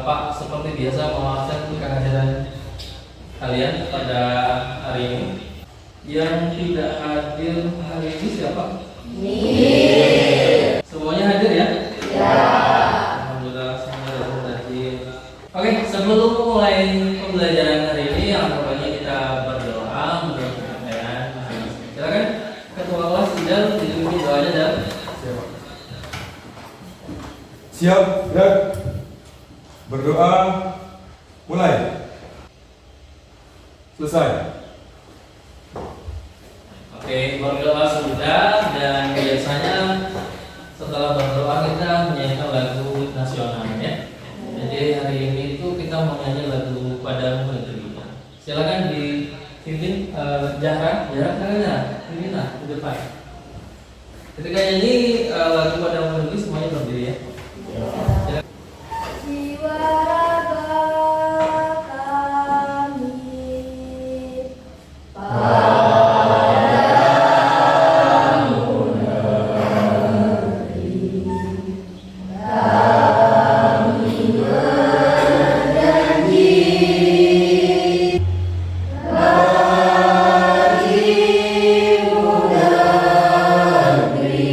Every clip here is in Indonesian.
Pak seperti biasa mewakilkan kehadiran kalian pada hari ini. Yang tidak hadir hari ini siapa? Semuanya hadir ya? Ya. Alhamdulillah semuanya hadir. Oke, sebelum mulai pembelajaran hari ini, alangkah baiknya kita berdoa menurut penyampaian. Silakan Ketua kelas Idal dipimpin doanya dan siap, gerak. Berdoa, mulai. Selesai. Oke, berdoa sudah, dan biasanya setelah berdoa kita menyanyikan lagu nasional ya. Jadi hari ini itu kita mau nyanyi lagu Padamu Negeri. Silakan dipimpin Zahra kalian pimpin lah di depan. Ketika nyanyi lagu Padamu Negeri semuanya berdiri ya. Silakan. Jiwa raga kami padamu negeri, kami berjanji bagimu negeri,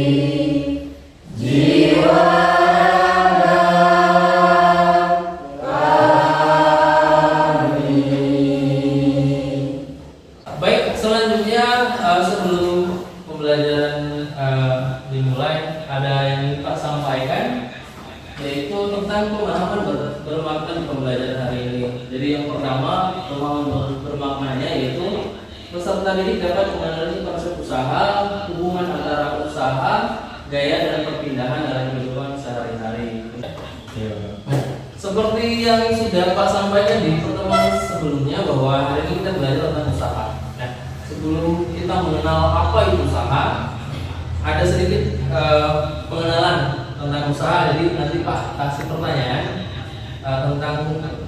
jiwa Baik, selanjutnya sebelum pembelajaran dimulai, ada yang ingin Pak sampaikan, yaitu tentang pemahaman bermakna di pembelajaran hari ini. Jadi yang pertama, pemahaman bermaknanya yaitu peserta didik dapat mengenali konsep usaha, hubungan antara usaha, gaya dan perpindahan dalam kehidupan sehari-hari. Seperti yang sudah Pak sampaikan di pertemuan sebelumnya, bahwa hari ini kita belajar tentang usaha. Nah, sebelum kita mengenal apa itu usaha, ada sedikit pengenalan tentang usaha. Jadi nanti Pak kasih pertanyaan tentang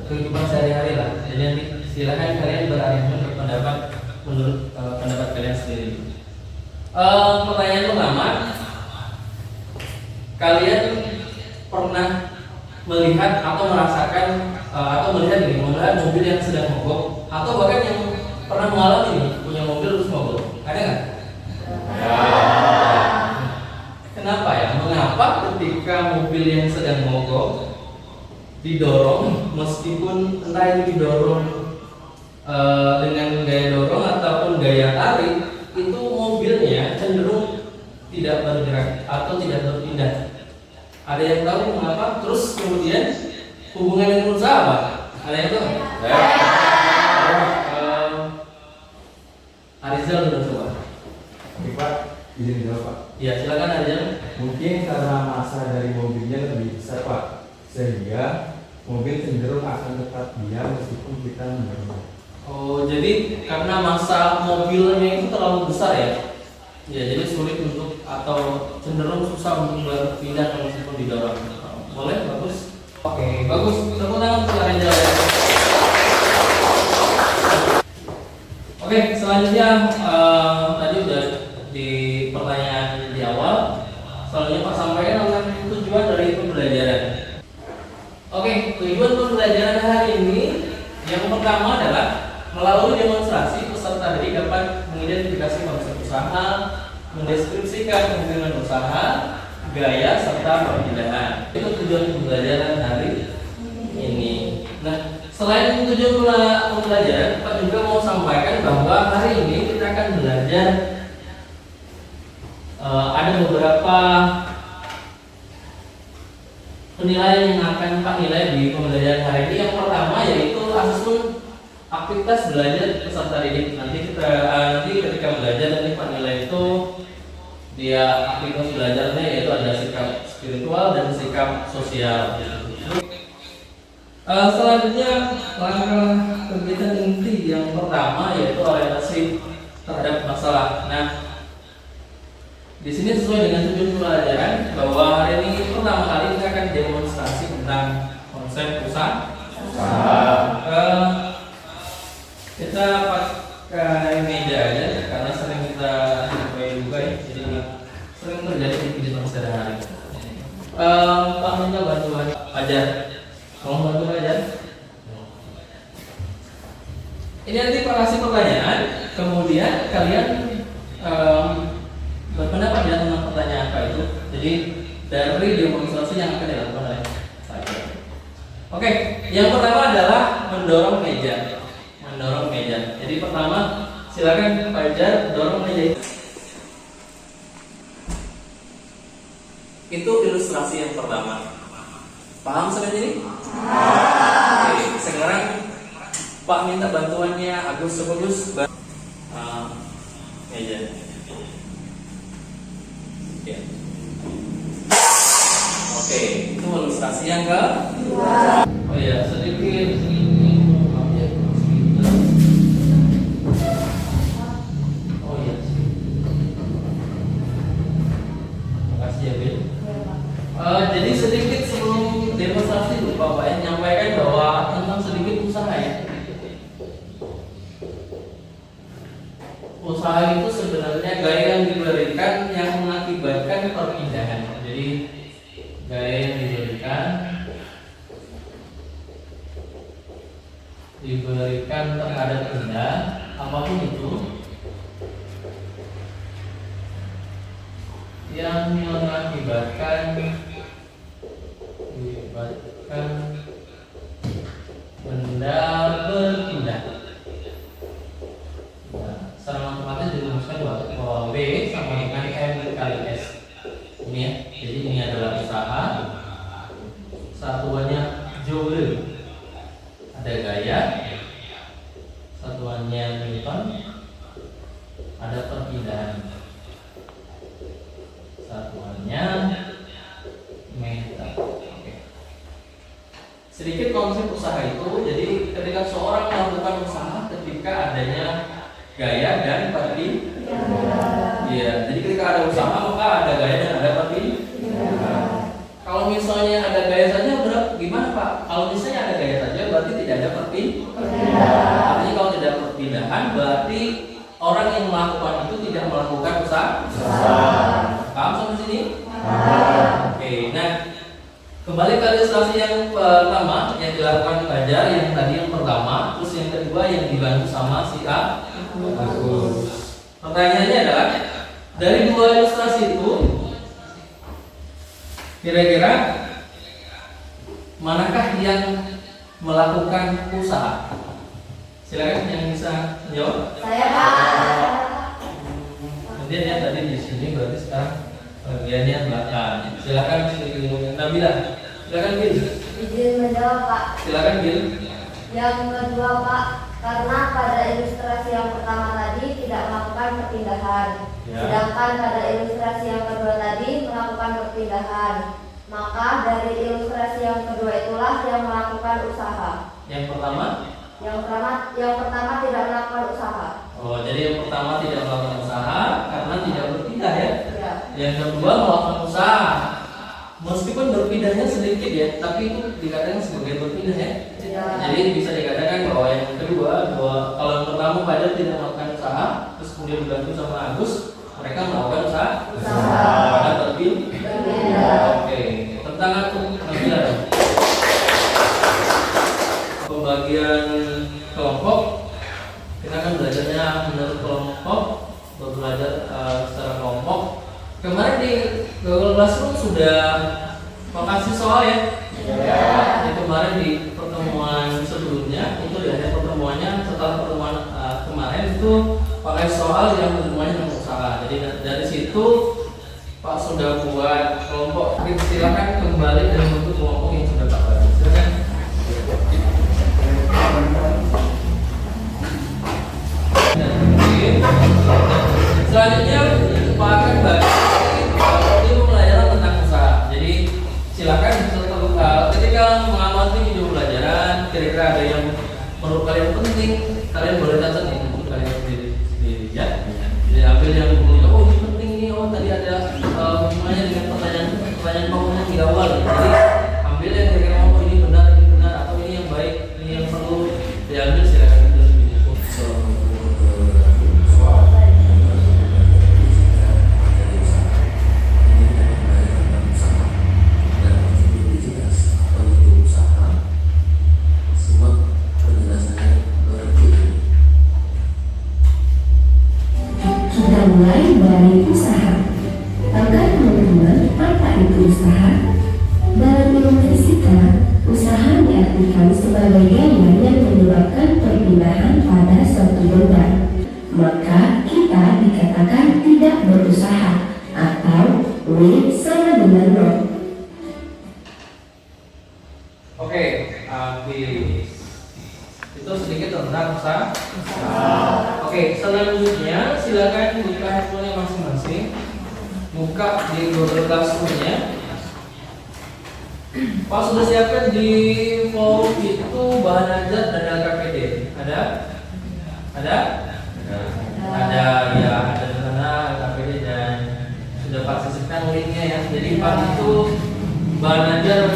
kehidupan sehari-hari lah. Jadi nanti silakan kalian berargumen berpendapat menurut pendapat kalian sendiri. Pertanyaan pertama, kalian pernah melihat atau merasakan atau melihat mobil yang sedang mogok, atau bahkan yang pernah mengalami nih punya mobil terus mogok, ada nggak? Kenapa ya? Mengapa ketika mobil yang sedang mogok didorong, meskipun entah itu didorong dengan gaya dorong ataupun gaya tarik, itu mobilnya cenderung tidak bergerak atau tidak berpindah? Ada yang tahu mengapa? Terus kemudian hubungan dengan usaha apa? Ada yang tahu? Arizal sudah coba. Oke Pak, izin jawab Pak. Ya silakan Arizal. Mungkin karena massa dari mobilnya lebih besar Pak, sehingga mobil cenderung akan tetap diam meskipun kita mendorong. Oh, jadi karena massa mobilnya itu terlalu besar ya? Ya, jadi sulit untuk atau cenderung susah untuk berpindah meskipun didorong. Boleh, bagus. Oke, bagus. Tepuk tangan untuk Arizal ya. Oke, selanjutnya tadi udah di pertanyaan di awal. Selanjutnya Pak sampaikan tentang tujuan dari pembelajaran. Oke, tujuan pembelajaran hari ini yang pertama adalah melalui demonstrasi peserta didik dapat mengidentifikasi konsep usaha, mendeskripsikan hubungan usaha, gaya serta perpindahan. Itu tujuan pembelajaran hari ini. Nah, selain tujuan pembelajaran, Pak juga mau sampaikan bahwa hari ini kita akan belajar ada beberapa penilaian yang akan Pak nilai di pembelajaran hari ini. Yang pertama yaitu asesmen aktivitas belajar peserta didik. Nanti ketika belajar nanti Pak nilai itu dia aktivitas belajarnya yaitu ada sikap spiritual dan sikap sosial. Selanjutnya langkah kegiatan inti yang pertama yaitu orientasi terhadap masalah. Nah, di sini sesuai dengan tujuan pembelajaran bahwa hari ini pertama kali kita akan demonstrasi tentang konsep usaha. Kita pakai meja aja karena sering kita pakai juga ya, jadi sering terjadi di kehidupan sehari-hari. Pak minta bantuan ajar Tolong bantu belajar. Ini nanti Pak kasih pertanyaan, kemudian kalian berpendapat ya tentang pertanyaan apa itu. Jadi dari demonstrasi yang akan dilakukan oleh saya. Oke, yang pertama adalah mendorong meja. Mendorong meja. Jadi pertama silakan Fajar dorong meja. Itu ilustrasi yang pertama. Paham sampai sini? Oke, sekarang Pak minta bantuannya Agus Sebagus meja. Oke, itu ilustrasi yang ke. Oh ya, sedikit Oh iya. Makasih ya, Bill. Jadi sedikit sebelum demonstrasi lupa Pak yang nyampaikan bahwa tentang sedikit usaha ya. Usaha itu sebenarnya gaya yang diberikan yang mengakibatkan perpindahan. Jadi gaya yang diberikan terhadap benda apapun itu yang mengakibatkan benda berpindah. Nah, secara matematis dirumuskan bahwa W sama dengan M kali S. Ini ya. Jadi ini adalah usaha. Satuannya joule. Ada gaya. Satuannya Newton. Ada perpindahan. Satuannya meter. Oke. Sedikit konsep usaha itu. Jadi ketika seorang melakukan usaha ketika adanya gaya dan perpindahan. Iya, jadi ketika ada usaha maka ada gaya dan ada perpindahan. Kalau misalnya ada gaya saja gimana Pak? Kalau misalnya ada gaya saja berarti tidak ada perpindahan. Artinya kalau tidak perpindahan berarti orang yang melakukan itu tidak melakukan usaha. Paham sampai sini? Oke, nah kembali ke ilustrasi yang pertama yang dilakukan Fajar, yang tadi yang pertama, terus yang kedua yang dibantu sama si A. Pertanyaannya adalah dari dua ilustrasi itu kira-kira manakah yang melakukan usaha? Silakan yang bisa menjawab. Saya Pak. Kemudian yang tadi di sini berarti sekarang bagiannya belakang. Silakan Nabila. Silakan Gil. Izin menjawab Pak. Silakan Gil. Yang kedua Pak, karena pada ilustrasi yang pertama tadi tidak melakukan perpindahan, Ya. sedangkan pada ilustrasi yang kedua tadi melakukan perpindahan, maka dari ilustrasi yang kedua itulah yang melakukan usaha. Yang pertama? Yang pertama tidak melakukan usaha. Oh, jadi yang pertama tidak melakukan usaha karena tidak berpindah ya. Ya. Yang kedua melakukan usaha. Meskipun berpindahnya sedikit ya, tapi itu dikatakan sebagai berpindah ya. Ya. Jadi bisa dikatakan bahwa yang kedua, bahwa kalau yang pertama Fajar tidak melakukan usaha, terus kemudian dibantu sama Agus, mereka melakukan usaha. Pada berpindah. Oke, tentang aku Nabila dong. Pembagian kelompok, kita akan belajarnya menurut kelompok, belajar secara kelompok. Kemarin di Google Classroom sudah makasih soal ya. Jadi kemarin di pertemuan sebelumnya itu di akhir pertemuannya, setelah pertemuan kemarin itu pakai soal yang hubungannya dengan usaha. Jadi dari situ Pak sudah buat kelompok. Silakan kembali dan bentuk kelompok yang sudah Pak buat. Silakan. Selanjutnya Pak akan bahas ilmu pelajaran tentang usaha. Jadi silakan ketika mengamati video pelajaran, kira-kira ada yang menurut kalian penting, kalian boleh catat ini untuk kalian sendiri ya. Jadi ambil yang menurut oh ini penting ini, oh tadi ada hubungannya dengan pertanyaan pokoknya di awal. Jadi ambil yang kira-kira oh ini benar atau ini yang baik, ini yang perlu diambil, silakan itu video. sebagai gaya yang menyebabkan perpindahan pada suatu benda, maka kita dikatakan tidak berusaha atau W sama dengan 0. Oke, habis. Itu sedikit tentang usaha. Oke, selanjutnya silakan buka handphonenya masing-masing. Buka di Google Classroom-nya. Pak sudah siapkan di forum itu bahan ajar dan LKPD. Ada? Ada? Ada ya, ada di sana LKPD dan sudah Pak sisipkan linknya ya. Jadi Pak itu bahan ajar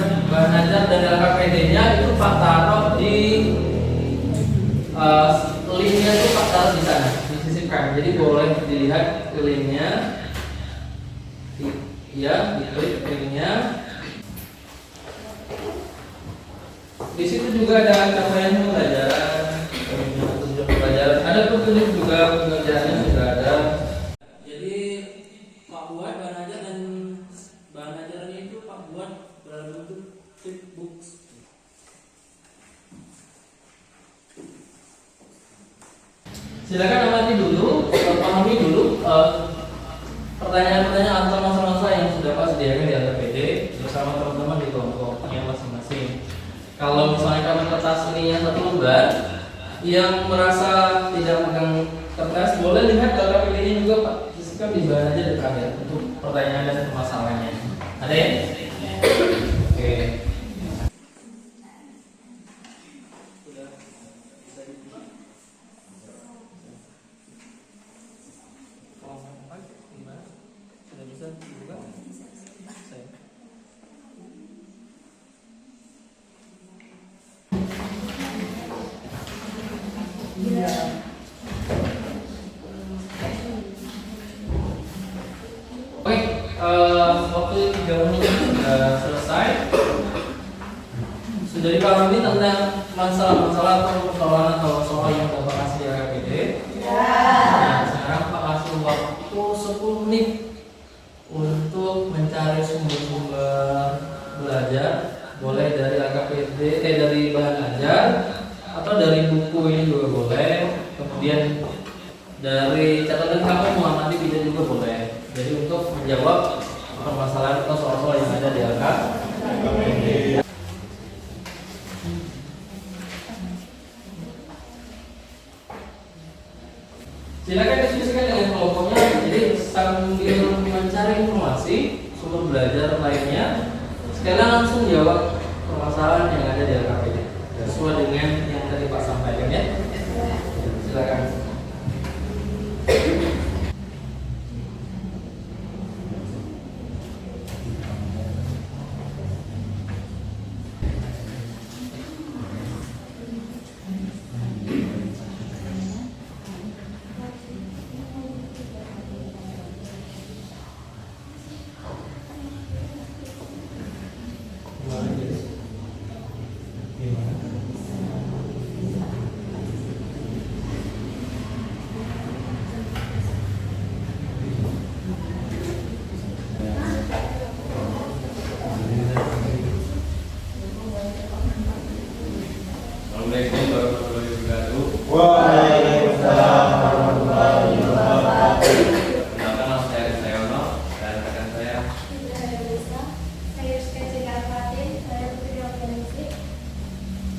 dan LKPD-nya itu Pak taruh di linknya itu Pak taruh di sana, disisipkan. Jadi boleh dilihat linknya. Ya, diklik linknya. Di situ juga ada capaian pembelajaran, tujuan pembelajaran. Ada petunjuk juga pengerjaannya sudah ada. Jadi Pak buat bahan ajar dan bahan ajarannya itu Pak buat dalam bentuk flipbooks. Silakan amati dulu, pahami dulu pertanyaan-pertanyaan atau masalah-masalah yang sudah Pak sediakan di LPD bersama teman-teman di kelompoknya masing-masing. Kalau misalnya kamu kertas ininya satu lembar, yang merasa tidak megang kertas boleh lihat LPD-nya juga Pak. Sisipkan di bahan aja dekat ya untuk pertanyaan dan masalahnya. Ada ya? Oke. Sudah bisa dibuka? Saya. Oke, waktu 3 menit sudah selesai. Sudah dipahami tentang masalah-masalah atau persoalan yang Bapak kasih di RPD? Nah, sekarang Pak kasih waktu 10 menit untuk mencari sumber-sumber belajar, boleh dari LKPD, dari bahan ajar atau dari buku ini juga boleh. Kemudian dari catatan kamu mengamati video juga boleh. Jadi untuk menjawab permasalahan atau soal-soal yang ada di LKPD. Silakan diskusikan dengan kelompoknya. Jadi sambil mencari informasi sumber belajar lainnya, sekalian langsung jawab permasalahan yang ada di LKPD sesuai dengan yang tadi Pak sampaikan ya. Silakan. Assalamualaikum warahmatullahi wabarakatuh. Waalaikumsalam warahmatullahi wabarakatuh. Perkenalkan, nama saya Rizky Yono dan rekan saya.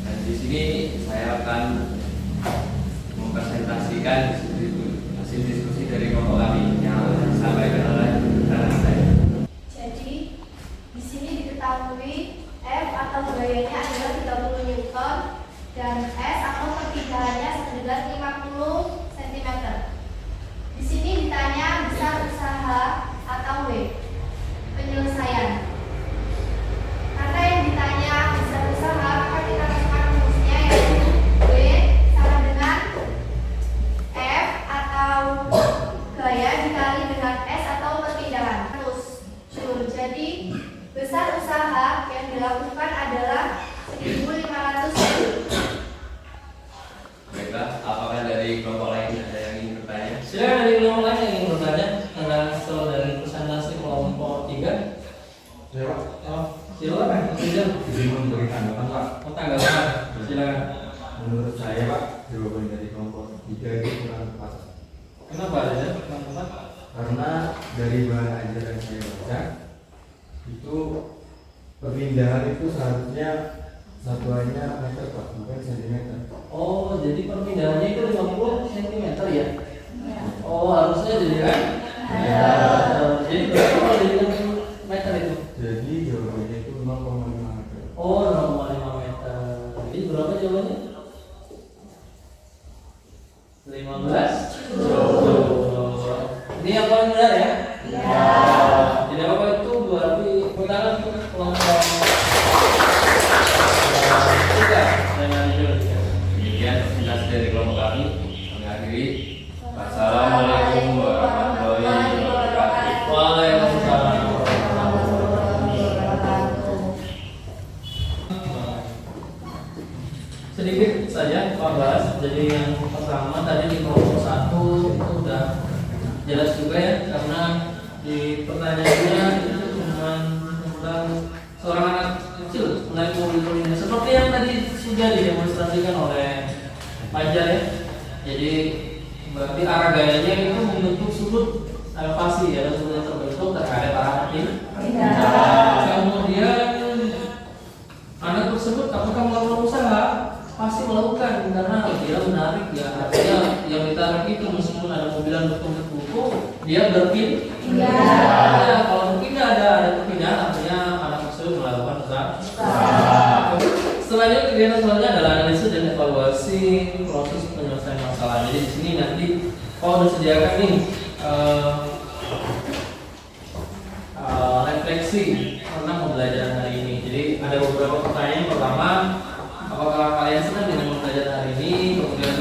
Dan di sini saya akan mempresentasikan hasil diskusi dari kelompok kami yang disampaikan oleh rekan saya. Jadi di sini diketahui F atau gayanya adalah 30 Newton dan S atau perpindahannya seberat 50 cm. Di sini ditanya besar usaha atau W penyelesaian. Karena yang ditanya besar usaha, maka kita masukkan rumusnya yaitu W sama dengan F atau gaya dikali dengan S atau perpindahan. Terus jadi besar usaha yang dilakukan adalah 1.500. Baiklah, apakah dari kelompok lain ada yang ingin bertanya? Silakan dari kelompok lain yang ingin bertanya tentang dari presentasi kelompok 3. menurut saya Pak, jawaban dari kelompok 3 itu kurang tepat. Kenapa ada teman-teman? Karena dari bahan ajar yang saya baca itu perpindahan itu seharusnya satuannya meter Pak, bukan sentimeter. Oh, jadi perpindahannya itu 50 cm ya? Oh, harusnya jadi kan? Ya. Jadi berapa kalau jadi meter itu? Jadi jawabannya itu 0,5 meter. Oh, 0,5 meter. Jadi berapa jawabannya? 15? Ini yang paling benar ya? Iya. Jadi apa itu berarti putaran kelompok 3 dengan Indonesia. Demikian presentasi dari kelompok kami. Kami akhiri. Wassalamualaikum warahmatullahi wabarakatuh. Waalaikumsalam. Sedikit saja Pak bahas. Jadi yang pertama tadi di kelompok 1 itu udah jelas juga ya, karena di pertanyaannya itu cuma tentang seorang anak kecil menaik mobil ini seperti yang tadi sudah didemonstrasikan oleh Fajar ya. Jadi berarti arah gayanya itu membentuk sudut elevasi ya, sudut yang terbentuk terhadap arah ini. Kemudian anak tersebut apakah melakukan usaha? Pasti melakukan, karena dia menarik ya, artinya yang ditarik itu meskipun ada mobilan bertumpuk-tumpuk dia berpindah. Ya, kalau mungkin ada perpindahan artinya anak tersebut melakukan usaha. Selanjutnya kegiatan selanjutnya adalah analisis dan evaluasi proses penyelesaian masalah. Jadi di sini nanti kalau disediakan nih refleksi tentang pembelajaran hari ini. Jadi ada beberapa pertanyaan. Pertama, apakah kalian senang dengan pembelajaran hari ini? Kemudian,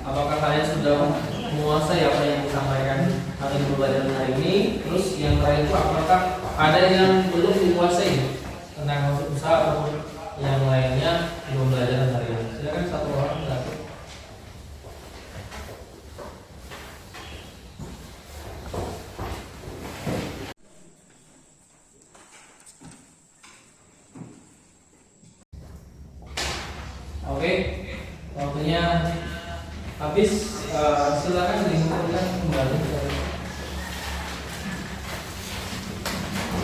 apakah kalian sudah menguasai apa yang disampaikan hari pembelajaran hari ini? Terus yang terakhir itu apakah ada yang belum dikuasai tentang usaha ataupun yang lainnya di pembelajaran hari ini? Silakan satu orang satu. Oke, waktunya habis. Silakan diinfokan kembali.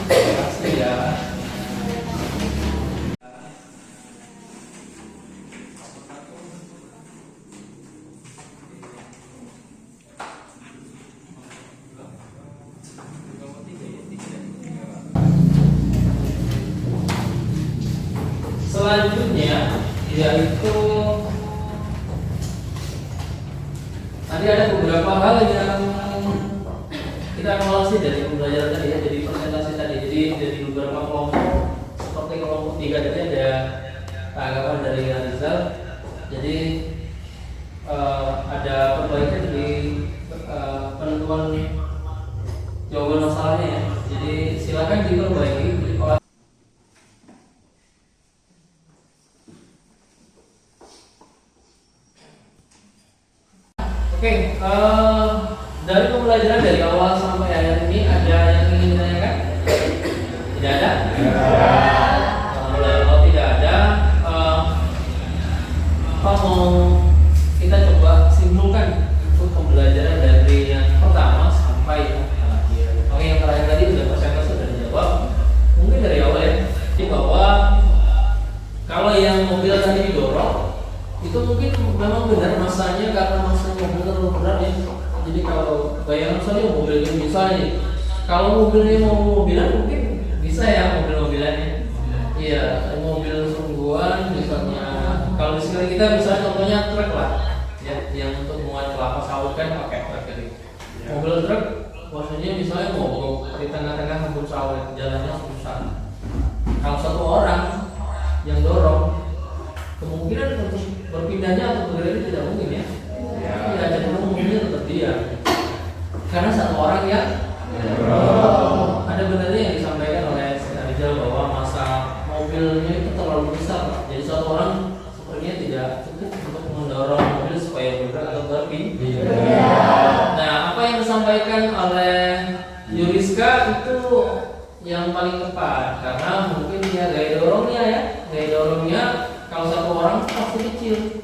Terima kasih ya. Selanjutnya yaitu tadi ada beberapa hal yang kita evaluasi dari pembelajaran tadi ya, jadi presentasi tadi. Jadi dari beberapa kelompok seperti kelompok 3 tadi ada tanggapan dari Rizal. Jadi ada perbaikan di penentuan jawaban masalahnya ya. Jadi silakan diperbaiki. Oke, dari pembelajaran dari awal sampai akhir ini ada yang ingin ditanyakan? Tidak ada? Kalau tidak ada, apa mau kita coba simpulkan untuk pembelajaran dari yang pertama sampai yang terakhir. Oke, yang terakhir tadi sudah persentase sudah dijawab. Mungkin dari awal ya, jadi bahwa kalau yang mobil tadi didorong itu mungkin memang benar masanya, karena masa mobil terlalu berat ya. Jadi kalau bayangan saja mobil ini bisa nih, kalau mobilnya mau mobilan mungkin bisa ya mobil-mobilannya. Iya, mobil sungguhan misalnya. Kalau di sekitar kita misalnya contohnya truk lah, ya, yang untuk muat kelapa sawit kan pakai truk jadi. Mobil truk, maksudnya misalnya mogok di tengah-tengah kebun sawit, jalannya susah. Kalau satu orang yang dorong, kemungkinan untuk berpindahnya atau bergerak tidak mungkin ya. Ya, jadi mobilnya tetap diam. Karena satu orang yang ada benarnya yang disampaikan oleh Rizal bahwa masa mobilnya itu terlalu besar. Jadi satu orang sepertinya tidak cukup untuk mendorong mobil supaya bergerak atau berpindah. Nah, apa yang disampaikan oleh Yuriska itu yang paling tepat, karena mungkin dia gaya dorongnya kalau satu orang pasti kecil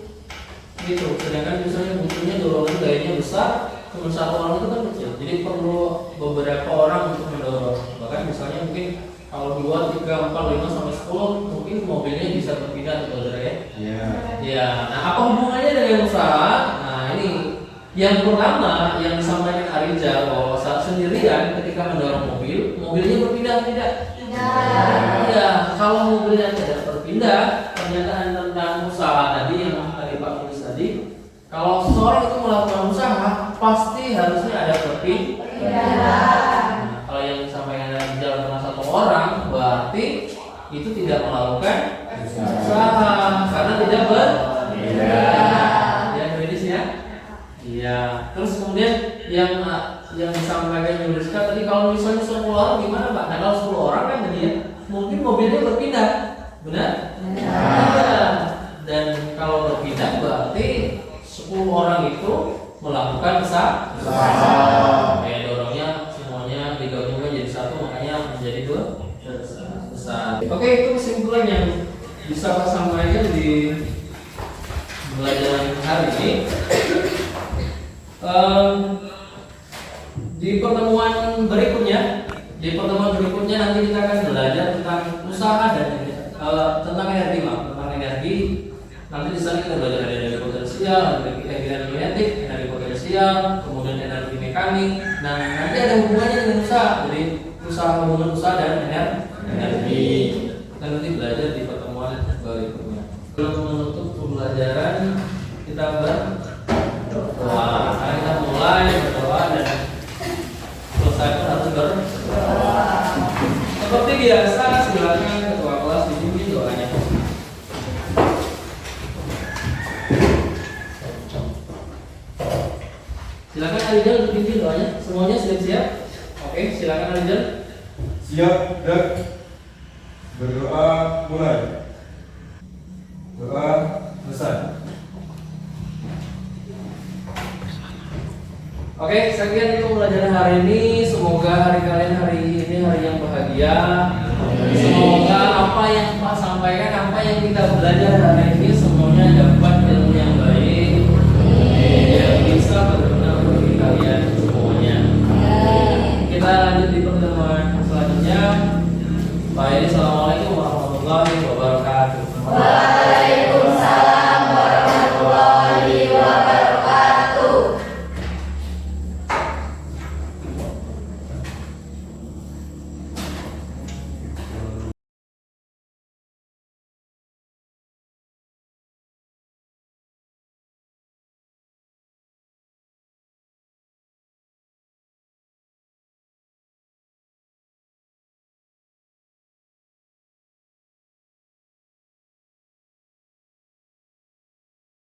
gitu, sedangkan misalnya butuhnya dorongan gayanya besar, cuma satu orang itu kan kecil, jadi perlu beberapa orang untuk mendorong. Bahkan misalnya mungkin kalau 2, 3, 4, 5 sampai 10 mungkin mobilnya bisa berpindah atau saudara ya. Iya. Ya, nah apa hubungannya dengan usaha? Nah ini yang pertama yang disampaikan Arijal bahwa saat sendirian ketika mendorong mobil, mobilnya berpindah tidak? Tidak. Ya, kalau mobilnya tidak berpindah, pernyataan tentang usaha tadi yang tadi Pak tulis tadi, kalau seseorang itu melakukan usaha pasti harusnya ada perpindahan. Nah, kalau yang disampaikan Arijal tentang satu orang berarti itu tidak melakukan usaha karena tidak berpindah. Ya, medis ya. Iya. Terus kemudian yang disampaikan Yuriska tadi, kalau misalnya 10 orang gimana Pak? Nah kalau 10 orang kan tadi ya, mungkin mobilnya berpindah, benar? Iya. Dan kalau berpindah berarti 10 orang itu melakukan usaha. Kayak dorongnya semuanya digabungkan jadi satu, makanya menjadi besar. Oke, itu kesimpulan yang bisa Pak sampaikan di pembelajaran hari ini. Di pertemuan berikutnya nanti kita akan belajar tentang usaha dan tentang energi, tentang energi. Nanti di sana kita belajar energi potensial, energi kinetik, energi potensial, kemudian energi mekanik. Nah, nanti ada hubungannya dengan usaha. Jadi hubungan usaha dan energi. Kita nanti belajar di pertemuan berikutnya. Sebelum menutup pembelajaran kita berdoa. Sekarang kita mulai berdoa dan selesai pun harus berdoa. Seperti biasa, silakan ketua kelas dipimpin doanya. Silakan Arijal dipimpin doanya. Semuanya siap-siap? Oke, silakan Arijal. Siap dan berdoa mulai. Doa selesai. Oke, sekian itu pembelajaran hari ini. Semoga hari kalian hari ini hari yang bahagia. Semoga apa yang Pak sampaikan, apa yang kita belajar hari ini semuanya dapat ilmu yang baik yang bisa berguna bagi kalian semuanya. Kita lanjut di pertemuan selanjutnya. Baik, assalamualaikum warahmatullahi wabarakatuh.